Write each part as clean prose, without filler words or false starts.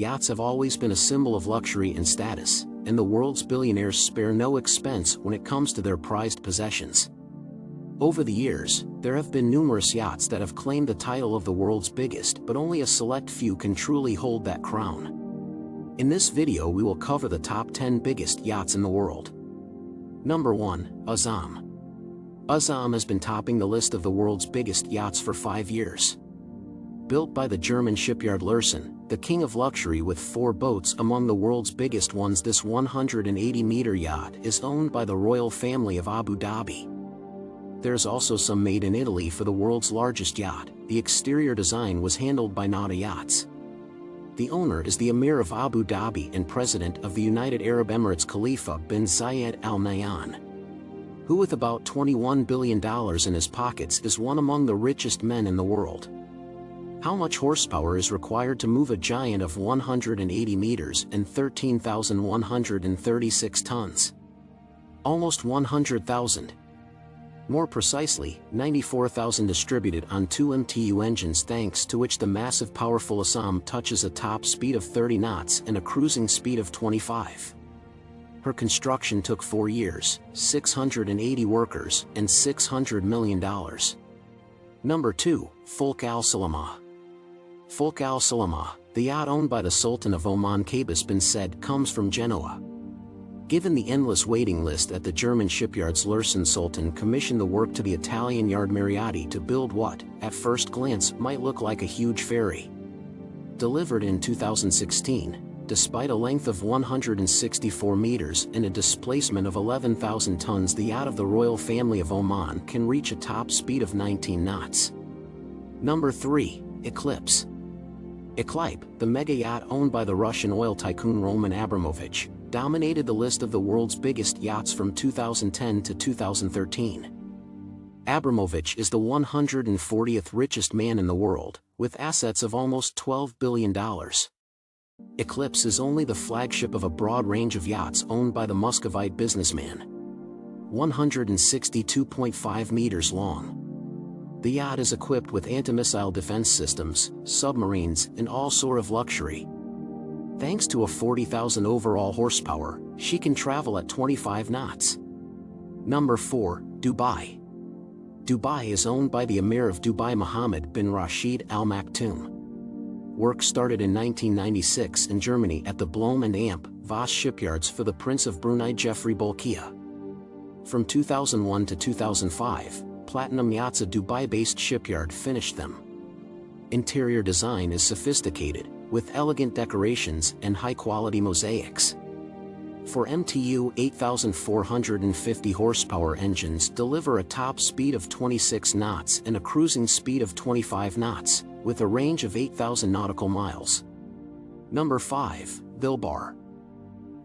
Yachts have always been a symbol of luxury and status, and the world's billionaires spare no expense when it comes to their prized possessions. Over the years, there have been numerous yachts that have claimed the title of the world's biggest, but only a select few can truly hold that crown. In this video we will cover the top 10 biggest yachts in the world. Number 1. Azam. Azam has been topping the list of the world's biggest yachts for 5 years. Built by the German shipyard Lürssen, the king of luxury with 4 boats among the world's biggest ones, this 180-meter yacht is owned by the royal family of Abu Dhabi. There's also some made in Italy for the world's largest yacht. The exterior design was handled by Nautical Yachts. The owner is the Emir of Abu Dhabi and President of the United Arab Emirates Khalifa bin Zayed Al Nahyan, who with about $21 billion in his pockets is one among the richest men in the world. How much horsepower is required to move a giant of 180 meters and 13,136 tons? Almost 100,000. More precisely, 94,000 distributed on 2 MTU engines, thanks to which the massive powerful Azam touches a top speed of 30 knots and a cruising speed of 25. Her construction took 4 years, 680 workers, and $600 million. Number 2. Fulk Al Salamah. Fulk Al Salamah, the yacht owned by the Sultan of Oman Qaboos bin Said, comes from Genoa. Given the endless waiting list at the German shipyards, Lürssen Sultan commissioned the work to the Italian yard Mariotti to build what, at first glance, might look like a huge ferry. Delivered in 2016, despite a length of 164 meters and a displacement of 11,000 tons, the yacht of the royal family of Oman can reach a top speed of 19 knots. Number 3. Eclipse. Eclipse, the mega yacht owned by the Russian oil tycoon Roman Abramovich, dominated the list of the world's biggest yachts from 2010 to 2013. Abramovich is the 140th richest man in the world, with assets of almost $12 billion. Eclipse is only the flagship of a broad range of yachts owned by the Muscovite businessman. 162.5 meters long. The yacht is equipped with anti-missile defense systems, submarines, and all sort of luxury. Thanks to a 40,000 overall horsepower, she can travel at 25 knots. Number 4. Dubai. Dubai is owned by the Emir of Dubai Mohammed bin Rashid Al Maktoum. Work started in 1996 in Germany at the Blohm & Amp, Voss shipyards for the Prince of Brunei Jeffrey Bolkiah. From 2001 to 2005, Platinum Yachts, a Dubai-based shipyard, finished them. Interior design is sophisticated, with elegant decorations and high-quality mosaics. 4 MTU 8,450 horsepower engines deliver a top speed of 26 knots and a cruising speed of 25 knots, with a range of 8,000 nautical miles. Number 5. Vilbar.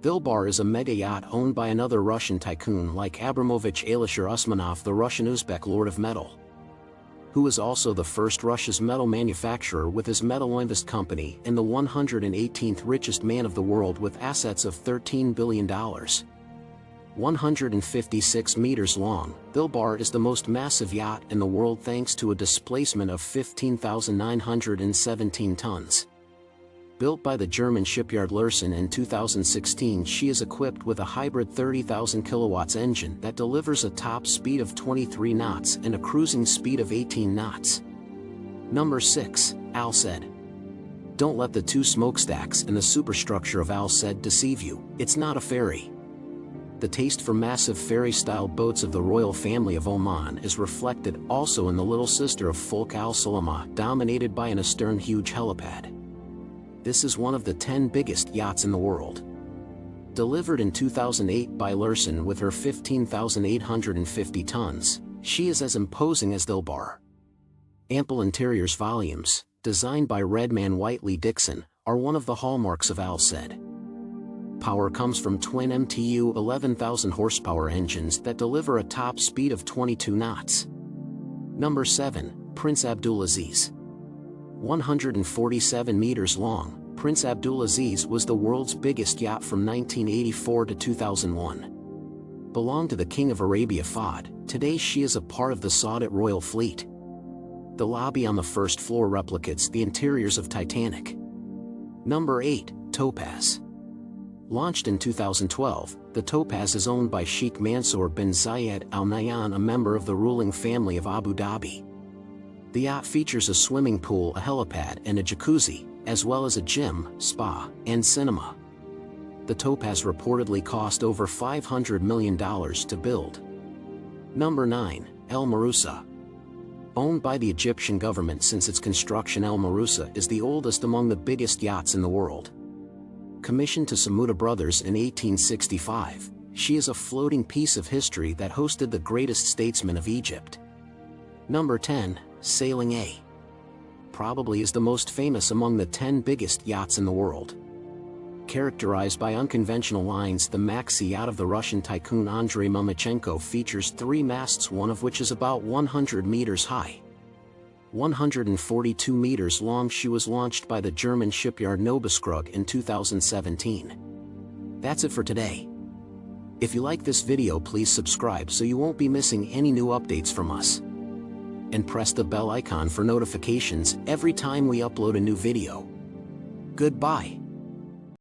Vilbar is a mega yacht owned by another Russian tycoon like Abramovich, Alisher Usmanov, the Russian Uzbek Lord of Metal, who is also the first Russia's metal manufacturer with his Metal Invest company and the 118th richest man of the world with assets of $13 billion. 156 meters long, Vilbar is the most massive yacht in the world thanks to a displacement of 15,917 tons. Built by the German shipyard Lürssen in 2016, she is equipped with a hybrid 30,000 kilowatts engine that delivers a top speed of 23 knots and a cruising speed of 18 knots. Number 6. Al Said. Don't let the 2 smokestacks and the superstructure of Al Said deceive you. It's not a ferry. The taste for massive ferry-style boats of the royal family of Oman is reflected also in the little sister of Fulk Al Salamah, dominated by an astern huge helipad. This is one of the 10 biggest yachts in the world. Delivered in 2008 by Lürssen with her 15,850 tons, she is as imposing as Vilbar. Ample interiors, volumes, designed by Redman Whiteley Dixon, are one of the hallmarks of Al Said. Power comes from twin MTU 11,000 horsepower engines that deliver a top speed of 22 knots. Number 7. Prince Abdulaziz. 147 meters long, Prince Abdulaziz was the world's biggest yacht from 1984 to 2001. Belonged to the King of Arabia Fahd, today she is a part of the Saudi royal fleet. The lobby on the first floor replicates the interiors of Titanic. Number 8. Topaz. Launched in 2012, the Topaz is owned by Sheikh Mansour bin Zayed Al Nahyan, a member of the ruling family of Abu Dhabi. The yacht features a swimming pool, a helipad and a jacuzzi, as well as a gym, spa, and cinema. The Topaz reportedly cost over $500 million to build. Number 9. El Marusa. Owned by the Egyptian government since its construction, El Marusa is the oldest among the biggest yachts in the world. Commissioned to Samuda Brothers in 1865, she is a floating piece of history that hosted the greatest statesman of Egypt. Number 10. Sailing A. Probably is the most famous among the 10 biggest yachts in the world. Characterized by unconventional lines, the maxi yacht of the Russian tycoon Andrei Momchenko features 3 masts, one of which is about 100 meters high. 142 meters long, she was launched by the German shipyard Nobelskrug in 2017. That's it for today. If you like this video, please subscribe so you won't be missing any new updates from us. And press the bell icon for notifications every time we upload a new video. Goodbye.